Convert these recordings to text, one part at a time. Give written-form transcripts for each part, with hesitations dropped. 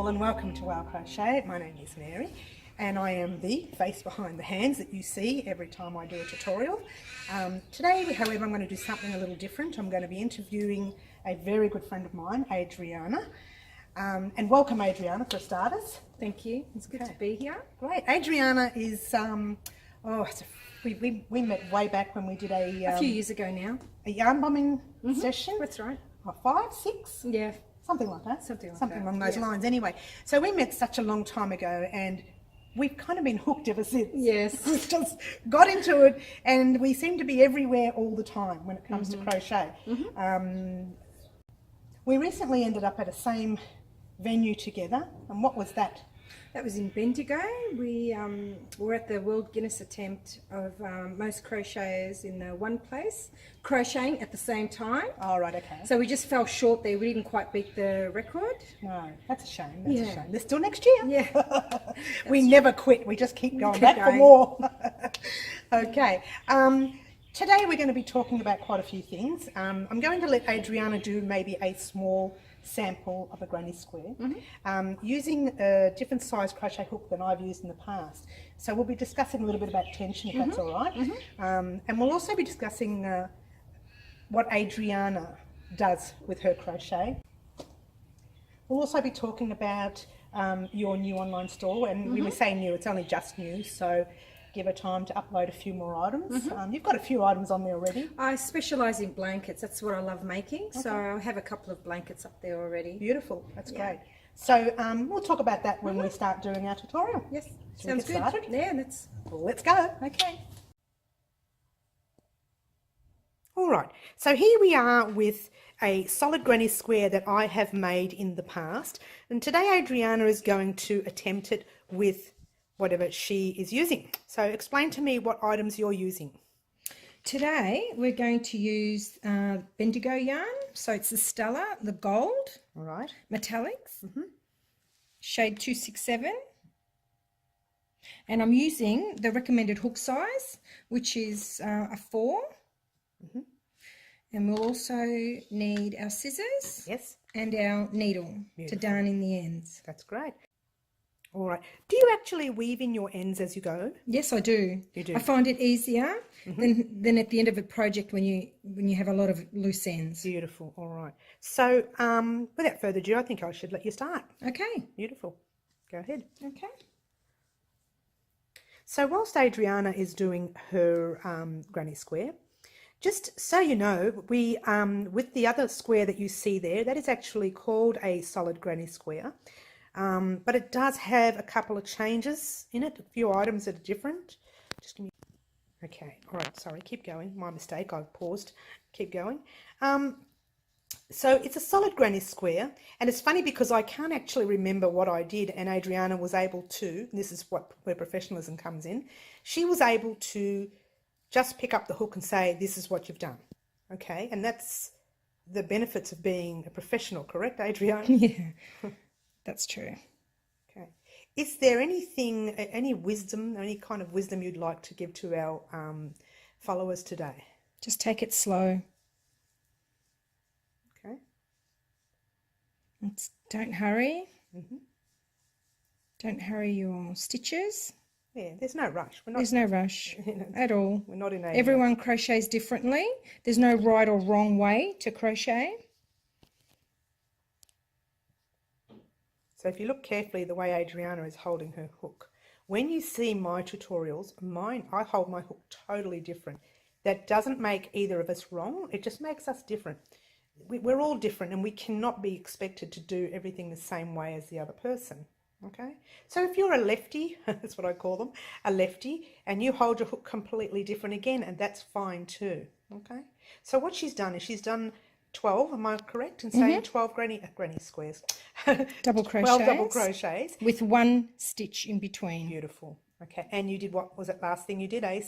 all and welcome to Wild Crochet. My name is Mary and I am the face behind the hands that you see every time I do a tutorial. Today, however, I'm going to do something a little different. I'm going to be interviewing a very good friend of mine, Adriana. And welcome, Adriana, for starters. Thank you. It's good to be here. Great. Adriana is, we met way back when we did a few years ago now. A yarn bombing session. That's right. What, 5, 6? Yeah. Something like that. Something along those lines. Anyway, so we met such a long time ago and we've kind of been hooked ever since. Yes. We've just got into it and we seem to be everywhere all the time when it comes to crochet. We recently ended up at a same venue together, and what was that? That was in Bendigo. We were at the World Guinness attempt of most crocheters in the one place, crocheting at the same time. Oh, right, okay. So we just fell short there. We didn't quite beat the record. No, that's a shame. That's a shame. There's still next year. Yeah. We never quit. We just keep going back for more. Okay. Today we're going to be talking about quite a few things. I'm going to let Adriana do maybe a small sample of a granny square using a different size crochet hook than I've used in the past. So we'll be discussing a little bit about tension, if that's all right. And we'll also be discussing what Adriana does with her crochet. We'll also be talking about your new online store, and when we say new, it's only just new, so give her time to upload a few more items. You've got a few items on there already. I specialise in blankets. That's what I love making. Okay. So I have a couple of blankets up there already. Beautiful. That's great. So we'll talk about that when we start doing our tutorial. Yes. So sounds good. Started? Yeah, let's go. Okay. All right. So here we are with a solid granny square that I have made in the past. And today Adriana is going to attempt it with whatever she is using. So explain to me what items you're using. Today we're going to use Bendigo yarn. So it's the Stella, the gold, all right, metallics, shade 267. And I'm using the recommended hook size, which is a 4. And we'll also need our scissors. Yes. And our needle to darn in the ends. That's great. All right. Do you actually weave in your ends as you go? Yes, I do. You do. I find it easier than at the end of a project when you have a lot of loose ends. Beautiful. All right. So without further ado, I think I should let you start. Okay. Beautiful. Go ahead. Okay. So whilst Adriana is doing her granny square, just so you know, we with the other square that you see there, that is actually called a solid granny square. But it does have a couple of changes in it, a few items that are different. Just give me... Okay, all right, sorry, keep going. My mistake, I've paused. Keep going. So it's a solid granny square, and it's funny because I can't actually remember what I did, and Adriana was able to, this is where professionalism comes in, she was able to just pick up the hook and say, this is what you've done. Okay, and that's the benefits of being a professional, correct, Adriana? Yeah. That's true. Okay. Is there anything, any wisdom, any kind of wisdom you'd like to give to our followers today? Just take it slow. Okay. Don't hurry. Don't hurry your stitches. Yeah, there's no rush. There's no rush at all. We're not in a... Everyone crochets differently. There's no right or wrong way to crochet. So if you look carefully the way Adriana is holding her hook, when you see my tutorials, I hold my hook totally different. That doesn't make either of us wrong, it just makes us different. We're all different and we cannot be expected to do everything the same way as the other person. Okay, so if you're a lefty, that's what I call them, a lefty, and you hold your hook completely different again, and that's fine too. Okay, so what she's done is she's done 12, am I correct in saying 12 granny squares? Double crochets. 12 double crochets. With one stitch in between. Beautiful. Okay, and you did, what was it last thing you did? A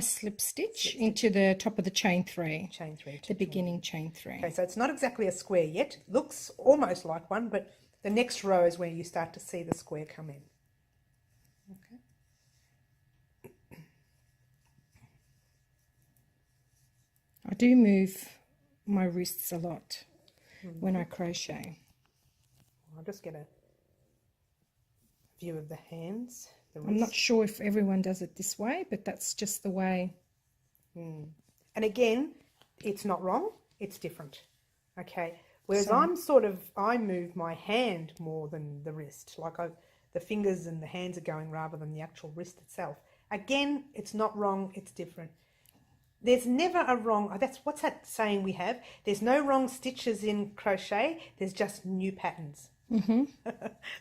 slip stitch into the top of the chain 3. Chain 3. The beginning chain 3. Okay, so it's not exactly a square yet. It looks almost like one, but the next row is where you start to see the square come in. Okay. I do move my wrists a lot when I crochet. I'll just get a view of the hands, the I'm not wrist. sure if everyone does it this way, but that's just the way. And again, it's not wrong, it's different. Okay. Whereas So- I move my hand more than the wrist. Like the fingers and the hands are going rather than the actual wrist itself. Again, it's not wrong, it's different. There's never a wrong, what's that saying we have? There's no wrong stitches in crochet, there's just new patterns.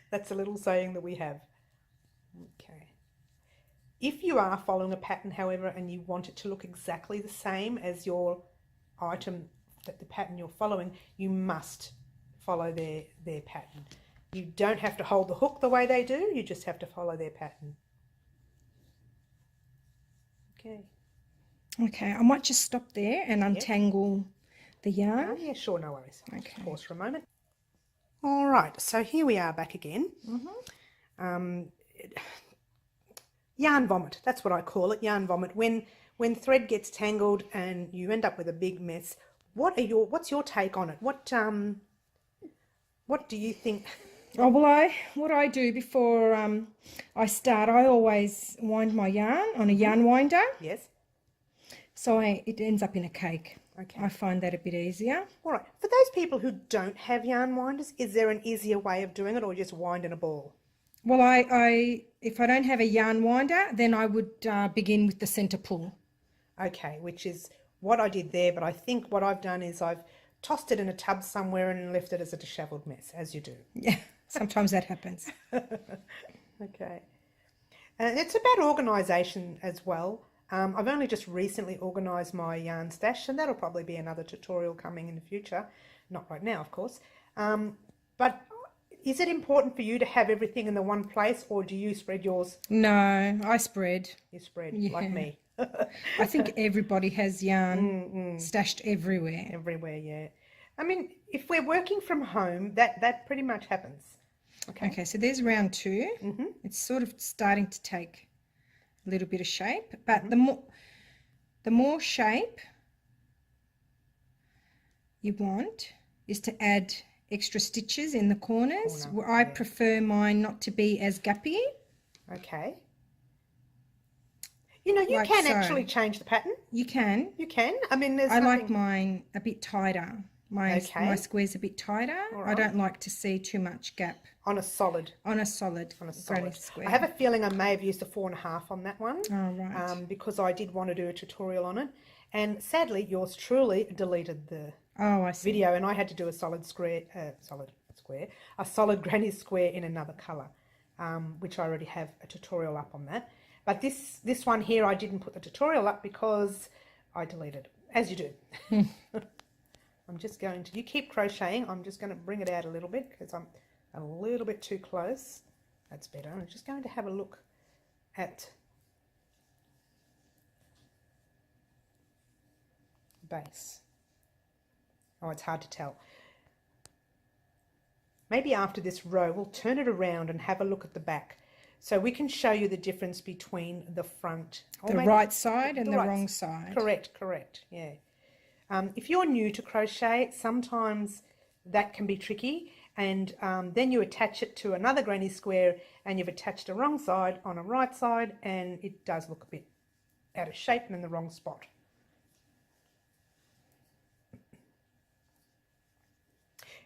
That's a little saying that we have. Okay. If you are following a pattern, however, and you want it to look exactly the same as your item, that the pattern you're following, you must follow their pattern. You don't have to hold the hook the way they do, you just have to follow their pattern. Okay. Okay, I might just stop there and untangle the yarn. Yeah, sure, no worries. Okay. Pause for a moment. All right, so here we are back again. Yarn vomit, that's what I call it, yarn vomit. When thread gets tangled and you end up with a big mess, what's your take on it? What do you think? Oh, well, what I do before I start, I always wind my yarn on a yarn winder. Yes. So it ends up in a cake. Okay. I find that a bit easier. All right. For those people who don't have yarn winders, is there an easier way of doing it, or just wind in a ball? Well, if I don't have a yarn winder, then I would begin with the centre pull. Okay, which is what I did there, but I think what I've done is I've tossed it in a tub somewhere and left it as a dishevelled mess, as you do. Yeah, sometimes that happens. Okay. And it's about organisation as well. I've only just recently organised my yarn stash, and that'll probably be another tutorial coming in the future. Not right now, of course. But is it important for you to have everything in the one place, or do you spread yours? No, I spread. You spread, Yeah. like me. I think everybody has yarn stashed everywhere. Everywhere, yeah. I mean, if we're working from home, that pretty much happens. Okay, so there's round 2. It's sort of starting to take a little bit of shape, but the more shape you want is to add extra stitches in the corners. I prefer mine not to be as gappy. Okay. You know, you Like can so. actually change the pattern. You can. You can. I mean, there's I like nothing... mine a bit tighter. My square's a bit tighter. Right. I don't like to see too much gap. On a solid. On a solid granny square. I have a feeling I may have used a 4.5 on that one. Oh, right. Because I did want to do a tutorial on it. And sadly, yours truly deleted the I see. video, and I had to do a solid granny square in another colour, which I already have a tutorial up on that. But this one here, I didn't put the tutorial up because I deleted it, as you do. I'm just going to, you keep crocheting, I'm just going to bring it out a little bit because I'm a little bit too close. That's better. I'm just going to have a look at base. Oh, it's hard to tell. Maybe after this row, we'll turn it around and have a look at the back. So we can show you the difference between the front. The right side and the wrong side. Correct, yeah. If you're new to crochet, sometimes that can be tricky, and then you attach it to another granny square and you've attached a wrong side on a right side, and it does look a bit out of shape and in the wrong spot.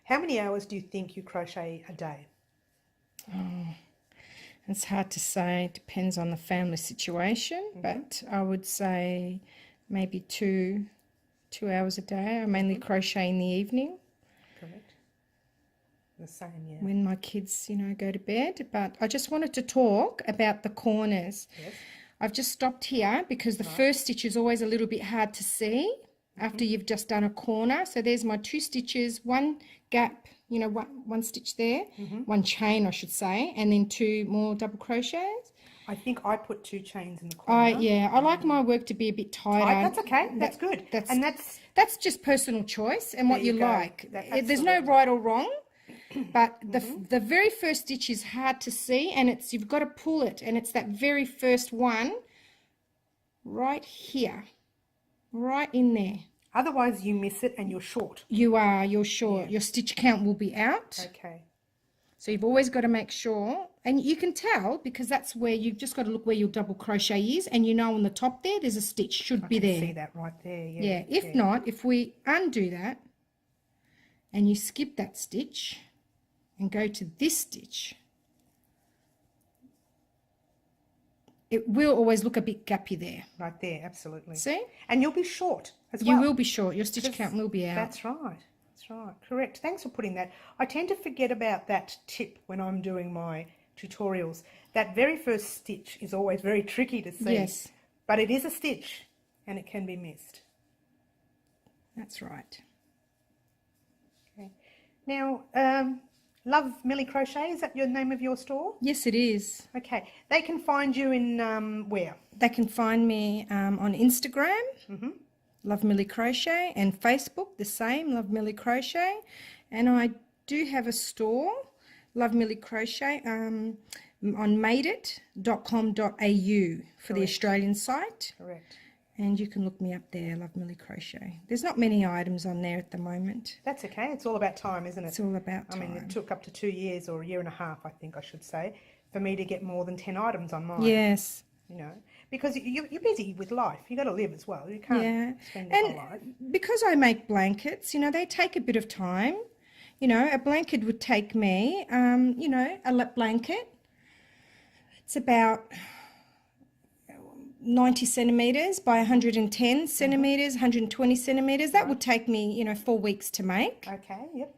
How many hours do you think you crochet a day? It's hard to say. It depends on the family situation, but I would say maybe two hours a day. I mainly crochet in the evening. Correct. The same, yeah. When my kids, go to bed. But I just wanted to talk about the corners. Yes. I've just stopped here because the first stitch is always a little bit hard to see after you've just done a corner. So there's my 2 stitches, 1 gap, one stitch there, 1 chain I should say, and then 2 more double crochets. I think I put 2 chains in the corner. I like my work to be a bit tighter. That's okay. That's good. That's just personal choice and what you like. There's no right or wrong. But the very first stitch is hard to see, and you've got to pull it, and it's that very first one right here, right in there. Otherwise you miss it and you're short. You're short. Yeah. Your stitch count will be out. Okay. So you've always got to make sure, and you can tell because that's where you've just got to look where your double crochet is, and you know on the top there, there's a stitch, should be there. I can see that right there, yeah. Yeah, if not, if we undo that and you skip that stitch and go to this stitch, it will always look a bit gappy there. Right there, absolutely. See? And you'll be short as well. You will be short. Your stitch count will be out. That's right. That's right. Correct. Thanks for putting that. I tend to forget about that tip when I'm doing my tutorials. That very first stitch is always very tricky to see. Yes. But it is a stitch and it can be missed. That's right. Okay. Now, Love Millie Crochet, is that your name of your store? Yes, it is. Okay. They can find you in where? They can find me on Instagram, Love Millie Crochet, and Facebook, the same, Love Millie Crochet. And I do have a store, Love Millie Crochet, on madeit.com.au for the Australian site. Correct. And you can look me up there, Love Millie Crochet. There's not many items on there at the moment. That's okay. It's all about time, isn't it? It's all about time. I mean, it took up to 2 years or a year and a half, I think I should say, for me to get more than 10 items on mine. Yes. You know, because you're busy with life. You got to live as well. You can't spend your whole life. Because I make blankets, you know, they take a bit of time. You know, a blanket would take me, you know, a lap blanket. It's about 90 centimetres by 110 centimetres, 120 centimetres. That would take me, you know, 4 weeks to make. Okay, yep.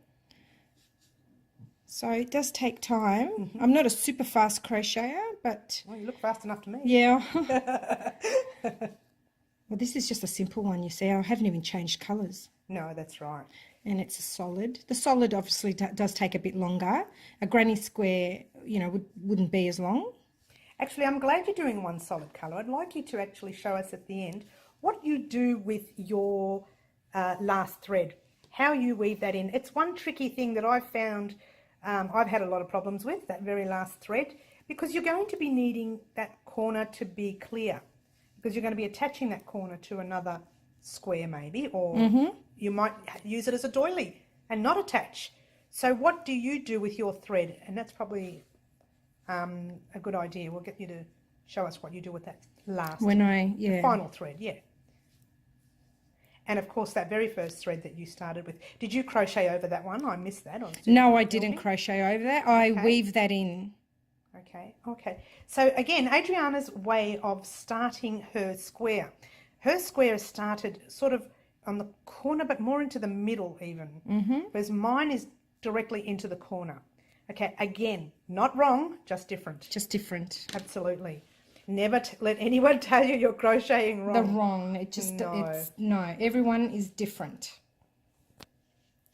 So it does take time. I'm not a super fast crocheter, but... Well, you look fast enough to me. Yeah. Well, this is just a simple one, you see. I haven't even changed colours. No, that's right. And it's a solid. The solid obviously does take a bit longer. A granny square, you know, wouldn't be as long. Actually, I'm glad you're doing one solid colour. I'd like you to actually show us at the end what you do with your last thread, how you weave that in. It's one tricky thing that I've found I've had a lot of problems with, that very last thread, because you're going to be needing that corner to be clear, because you're going to be attaching that corner to another square maybe, or you might use it as a doily and not attach. So what do you do with your thread? And that's probably a good idea. We'll get you to show us what you do with that last final thread. And of course that very first thread that you started with, did you crochet over that one? I missed that. No, I didn't crochet over that. I weave that in. Okay. So again, Adriana's way of starting her square is started sort of on the corner but more into the middle even, whereas mine is directly into the corner. Okay, again, not wrong, just different. Just different. Absolutely. Never let anyone tell you you're crocheting wrong. The wrong. No, everyone is different.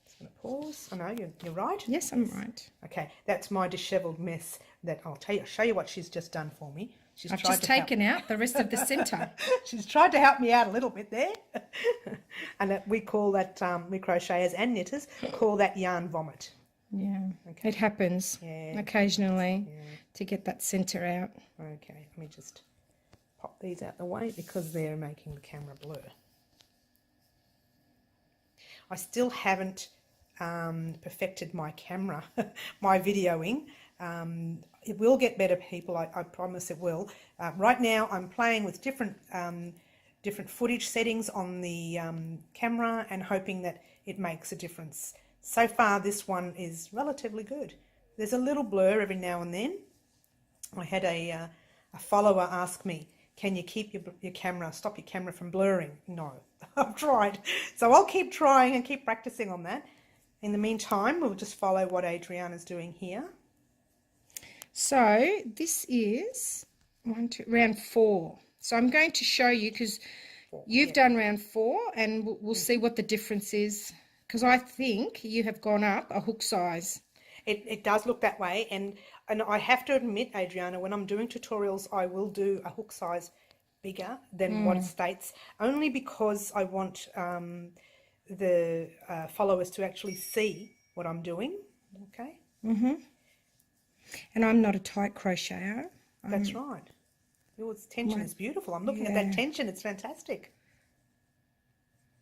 Just going to pause. Oh, no, you're right. Yes, I'm right. Okay, that's my dishevelled mess that I'll show you what she's just done for me. I've just taken out the rest of the centre. She's tried to help me out a little bit there. And we call that, we crocheters and knitters call that yarn vomit. Yeah, it happens occasionally to get that centre out. Okay, let me just pop these out the way because they're making the camera blur. I still haven't perfected my camera, my videoing. It will get better, people. I promise it will. Right now, I'm playing with different footage settings on the camera and hoping that it makes a difference. So far, this one is relatively good. There's a little blur every now and then. I had a follower ask me, can you keep your camera, stop your camera from blurring? No, I've tried. So I'll keep trying and keep practicing on that. In the meantime, we'll just follow what Adriana's doing here. So this is round 4. So I'm going to show you because you've done round 4 and we'll see what the difference is. Because I think you have gone up a hook size. It does look that way, and I have to admit, Adriana, when I'm doing tutorials, I will do a hook size bigger than what it states, only because I want the followers to actually see what I'm doing. Okay. And I'm not a tight crocheter. That's right. Yours tension is beautiful. I'm looking at that tension. It's fantastic.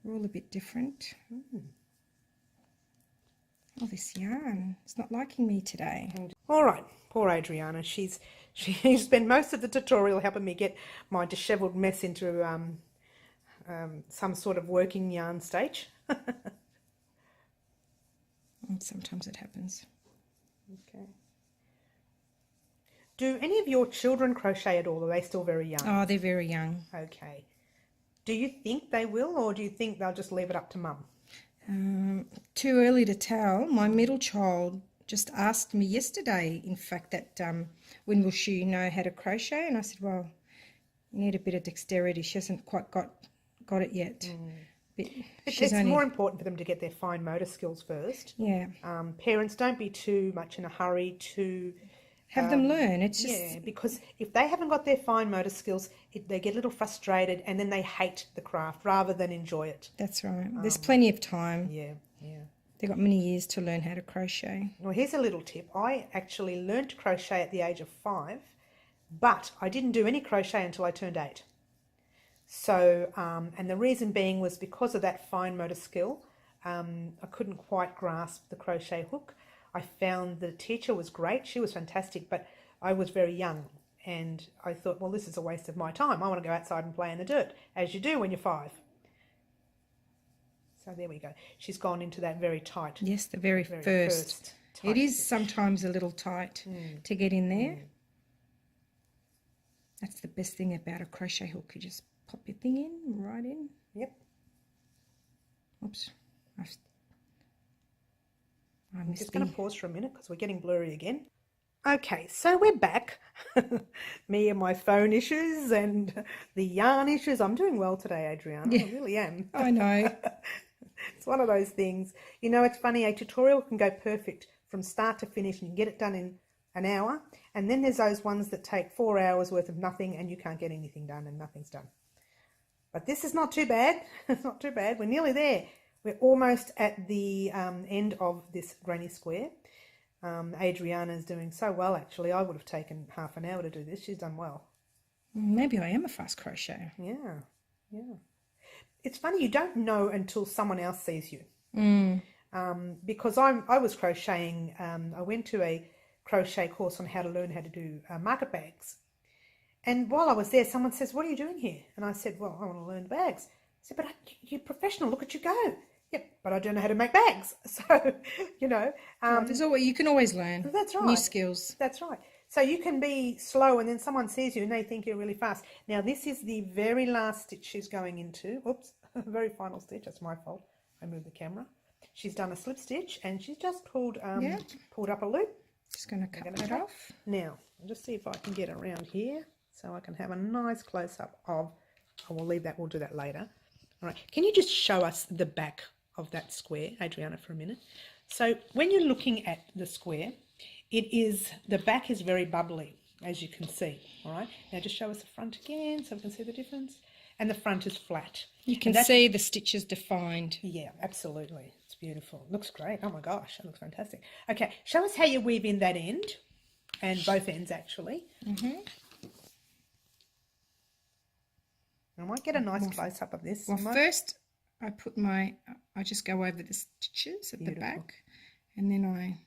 We're all a bit different. Oh, this yarn. It's not liking me today. All right, poor Adriana. She spent most of the tutorial helping me get my dishevelled mess into some sort of working yarn stage. Sometimes it happens. Okay. Do any of your children crochet at all? Are they still very young? Oh, they're very young. Okay. Do you think they will, or do you think they'll just leave it up to mum? Too early to tell. My middle child just asked me yesterday, in fact, that when will she know how to crochet? And I said, well, you need a bit of dexterity. She hasn't quite got it yet. It's more important for them to get their fine motor skills first. Yeah. Parents, don't be too much in a hurry to have them learn. It's just... Yeah, because if they haven't got their fine motor skills, they get a little frustrated and then they hate the craft rather than enjoy it. That's right. There's plenty of time. Yeah. They've got many years to learn how to crochet. Well, here's a little tip. I actually learned to crochet at the age of 5, but I didn't do any crochet until I turned 8. So, and the reason being was because of that fine motor skill. I couldn't quite grasp the crochet hook. I found the teacher was great. She was fantastic, but I was very young and I thought, well, this is a waste of my time. I want to go outside and play in the dirt, as you do when you're 5. So there we go. She's gone into that very tight. Yes, the very first it is stitch. Sometimes a little tight to get in there. That's the best thing about a crochet hook. You just pop your thing in, right in. Yep. Oops. I'm just going to pause for a minute because we're getting blurry again. Okay, so we're back. Me and my phone issues and the yarn issues. I'm doing well today, Adriana. Yeah. I really am. I know. It's one of those things. You know, it's funny. A tutorial can go perfect from start to finish and you can get it done in an hour. And then there's those ones that take 4 hours worth of nothing and you can't get anything done and nothing's done. But this is not too bad. It's not too bad. We're nearly there. We're almost at the end of this granny square. Adriana's doing so well, actually. I would have taken half an hour to do this. She's done well. Maybe I am a fast crocheter. Yeah. It's funny, you don't know until someone else sees you. Because I was crocheting. I went to a crochet course on how to learn how to do market bags. And while I was there, someone says, what are you doing here? And I said, well, I want to learn the bags. I said, but you're professional. Look at you go. Yep, but I don't know how to make bags. So, you know. You can always learn. That's right. New skills. That's right. So you can be slow and then someone sees you and they think you're really fast. Now, this is the very last stitch she's going into. Oops, very final stitch. That's my fault. I moved the camera. She's done a slip stitch and she's just pulled up a loop. Just going to cut that off. Now, I'll just see if I can get around here so I can have a nice close-up of... Oh, we'll leave that. We'll do that later. All right. Can you just show us the back of that square, Adriana, for a minute? So when you're looking at the square, the back is very bubbly, as you can see. All right. Now just show us the front again so we can see the difference. And the front is flat. You can see the stitches defined. Yeah, absolutely. It's beautiful. It looks great. Oh my gosh, that looks fantastic. Okay, show us how you weave in that end, and both ends actually. I might get a nice close-up of this. Well, first I just go over the stitches at the back, and then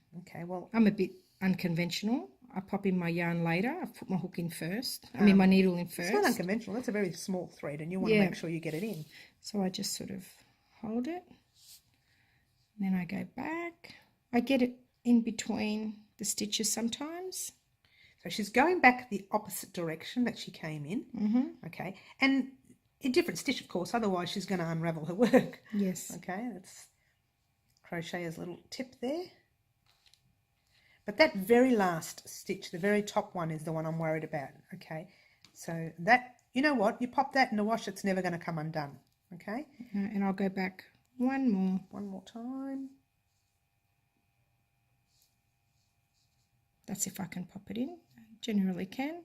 I'm a bit unconventional. I pop in my yarn later. I put my hook in first. My needle in first. It's not unconventional. That's a very small thread, and you want to make sure you get it in. So I just sort of hold it, and then I go back. I get it in between the stitches sometimes. So she's going back the opposite direction that she came in. Okay, and a different stitch, of course. Otherwise, she's going to unravel her work. Yes. Okay, that's crochet's little tip there. But that very last stitch, the very top one, is the one I'm worried about. Okay, so that, you know what? You pop that in the wash, it's never going to come undone. Okay. And I'll go back one more time. That's if I can pop it in. I generally can.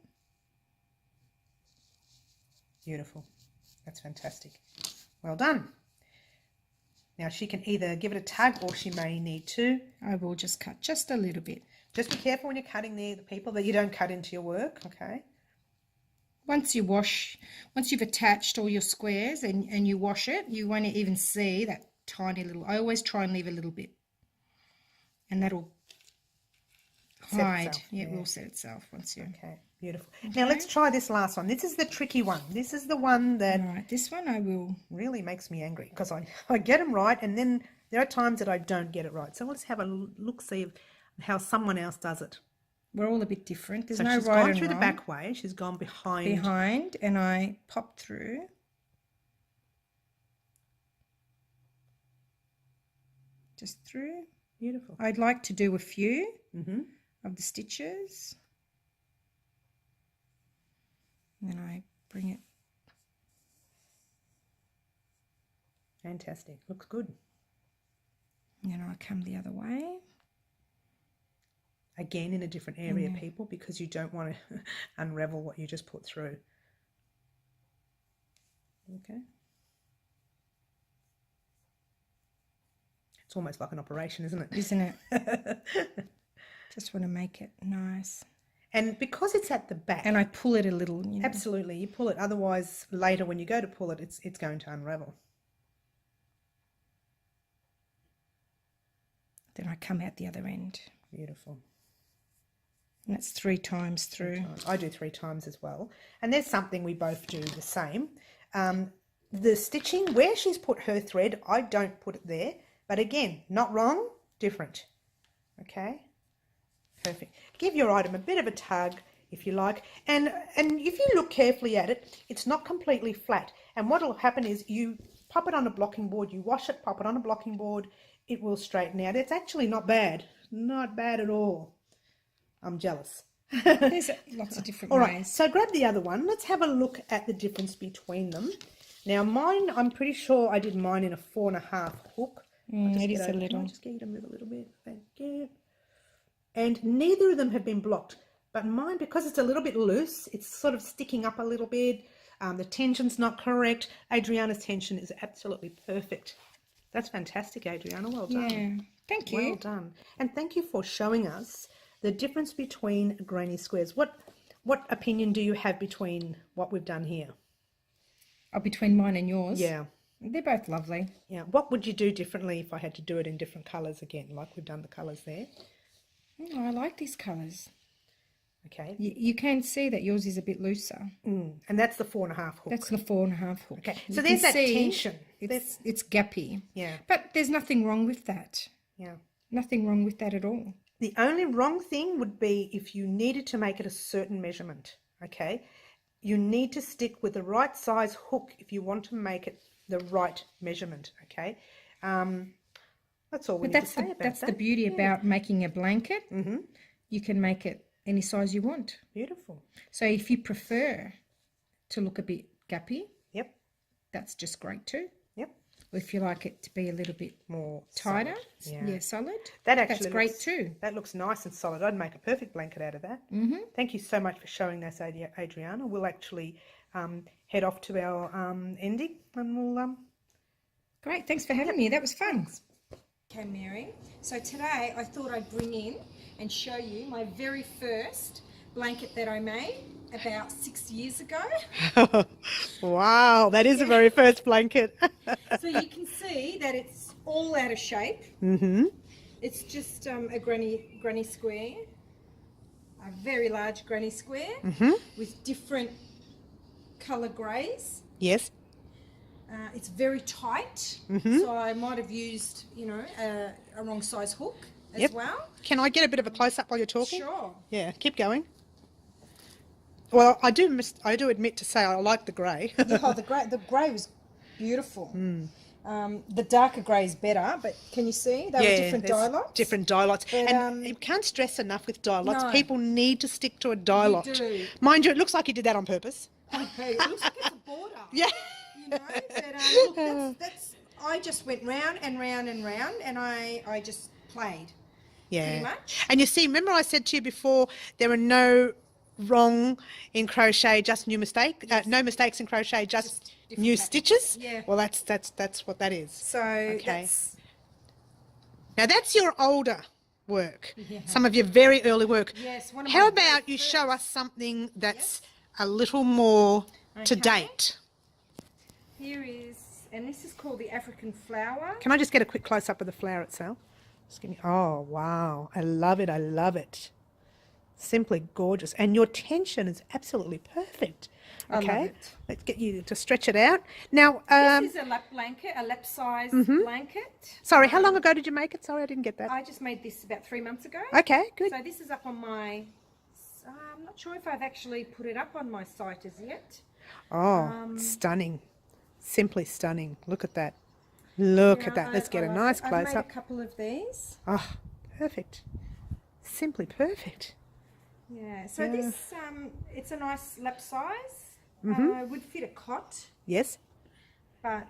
Beautiful. That's fantastic. Well done. Now she can either give it a tug or she may need to. I will just cut just a little bit. Just be careful when you're cutting the people that you don't cut into your work, okay? Once you've attached all your squares and you wash it, you won't even see that tiny little... I always try and leave a little bit. and that'll Set hide. itself, Yeah, it yeah. will set itself once you... Okay, beautiful. Now let's try this last one. This is the tricky one. This is the one that Right, this one I will... really makes me angry because I get them right and then there are times that I don't get it right. So let's have a look-see of how someone else does it. We're all a bit different. There's So no she's right gone and through the wrong. back way. She's gone behind. And I pop through. Just through. Beautiful. I'd like to do a few Mm-hmm. of the stitches. And then I bring it. Fantastic. Looks good. And then I come the other way. Again, in a different area, people, because you don't want to unravel what you just put through. Okay. It's almost like an operation, isn't it? Isn't it? Just want to make it nice. And because it's at the back. And I pull it a little. You know. Absolutely. You pull it. Otherwise, later when you go to pull it, it's going to unravel. Then I come out the other end. Beautiful. And that's 3 times through. I do 3 times as well. And there's something we both do the same. The stitching, where she's put her thread, I don't put it there. But again, not wrong, different. Okay, perfect. Give your item a bit of a tug if you like. And if you look carefully at it, it's not completely flat. And what will happen is you pop it on a blocking board, you wash it, pop it on a blocking board, it will straighten out. It's actually not bad. Not bad at all. I'm jealous. There's lots of different All ways. right, so grab the other one. Let's have a look at the difference between them. Now mine, I'm pretty sure I did mine in a 4.5 hook. It is a little. Can I just get you to move a little bit? Thank you. And neither of them have been blocked. But mine, because it's a little bit loose, it's sort of sticking up a little bit. The tension's not correct. Adriana's tension is absolutely perfect. That's fantastic, Adriana. Well done. Yeah, thank you. Well done. And thank you for showing us the difference between granny squares. What opinion do you have between what we've done here? Oh, between mine and yours? Yeah. They're both lovely. Yeah. What would you do differently if I had to do it in different colours again, like we've done the colours there? Oh, I like these colours. Okay. You can see that yours is a bit looser. And that's the 4.5 hook. That's the 4.5 hook. Okay. You So there's can that see tension. It's gappy. Yeah. But there's nothing wrong with that. Yeah. Nothing wrong with that at all. The only wrong thing would be if you needed to make it a certain measurement. Okay. You need to stick with the right size hook if you want to make it the right measurement. Okay. That's all we need to say about that. That's the beauty about making a blanket. Mm-hmm. You can make it any size you want. Beautiful. So if you prefer to look a bit gappy, Yep. that's just great too. Yep. Or if you like it to be a little bit More tighter, solid. solid, That actually that's great looks, too. That looks nice and solid. I'd make a perfect blanket out of that. Mm-hmm. Thank you so much for showing us, Adriana. We'll actually head off to our ending and we'll... Great, thanks for having me. That was fun. Okay, Mary. So today I thought I'd bring in and show you my very first blanket that I made about 6 years ago. Wow, that is the very first blanket. So you can see that it's all out of shape. Mm-hmm. It's just a granny square, a very large granny square with different colour greys. Yes. It's very tight, so I might have used, a wrong size hook as well. Can I get a bit of a close-up while you're talking? Sure. Yeah, keep going. Well, I do admit to say I like the grey. The grey was beautiful. The darker grey is better, but can you see? They were different dye lots. Different dye lots. But, and you can't stress enough with dye lots. No. People need to stick to a dye lot. do. Mind you, it looks like you did that on purpose. Okay, it looks like it's a border. Yeah. But look, that's I just went round and round and round, and I just played. Yeah. Pretty much. And you see, remember I said to you before, there are no wrong in crochet, just new mistake. No mistakes in crochet, just new stitches. Yeah. Well, that's what that is. So Okay. Now that's your older work. Yeah. Some of your very early work. Yes. One of How my about you show us something that's a little more to Okay. date? Here is, and this is called the African flower. Can I just get a quick close up of the flower itself? Just give me, oh, wow. I love it. I love it. Simply gorgeous. And your tension is absolutely perfect. Okay. I love it. Let's get you to stretch it out. Now, This is a lap blanket, a lap size blanket. sorry, how long ago did you make it? Sorry, I didn't get that. I just made this about 3 months ago. Okay, good. So this is up on my, I'm not sure if I've actually put it up on my site as yet. Oh, stunning. Simply stunning. Look at that. Look at that. Let's get a nice I've close made up. a couple of these. Oh, perfect. Simply perfect. Yeah, so this, it's a nice lap size. Would fit a cot, Yes. but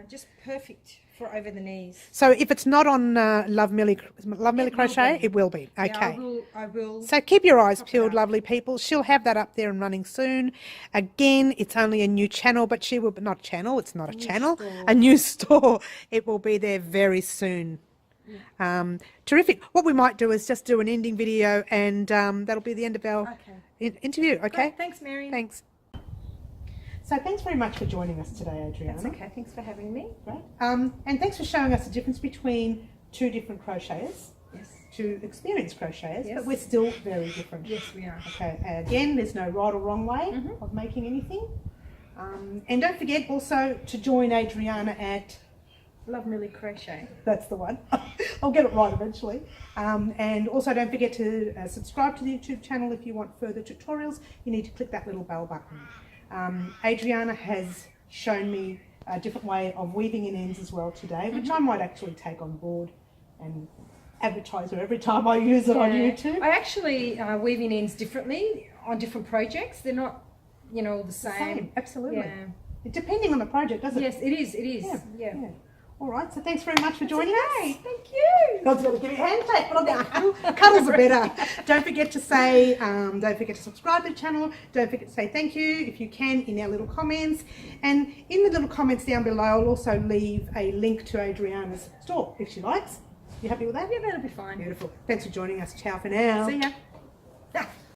just perfect for over the knees. So if it's not on Love Millie Crochet, it will be. Okay. Yeah, I will. So keep your eyes peeled, lovely people. She'll have that up there and running soon. Again, it's only a new channel, but she will, not channel, it's not a channel, a new store. It will be there very soon. Yeah. Terrific. What we might do is just do an ending video, and that'll be the end of our interview. Okay. Great. Thanks, Mary. Thanks. So thanks very much for joining us today, Adriana. That's okay. Thanks for having me. Great. And thanks for showing us the difference between two different crocheters. Yes. Two experienced crocheters, Yes. but we're still very different. Yes, we are. Okay. Again, there's no right or wrong way of making anything. And don't forget also to join Adriana at Love Millie Crochet. That's the one. I'll get it right eventually. And also don't forget to subscribe to the YouTube channel if you want further tutorials. You need to click that little bell button. Adriana has shown me a different way of weaving in ends as well today, which I might actually take on board and advertise her every time I use it on YouTube. I actually weave in ends differently on different projects. They're not, all the same. Absolutely. Yeah. Depending on the project, doesn't it? Yes, it is. It is. Yeah. All right, so thanks very much for joining us. Thank you. I was going to give you a handshake, but I'm going cuddles are better. Don't forget to say, don't forget to subscribe to the channel. Don't forget to say thank you if you can in our little comments. And in the little comments down below, I'll also leave a link to Adriana's store if she likes. You happy with that? Yeah, that'll be fine. Beautiful. Thanks for joining us. Ciao for now. See ya.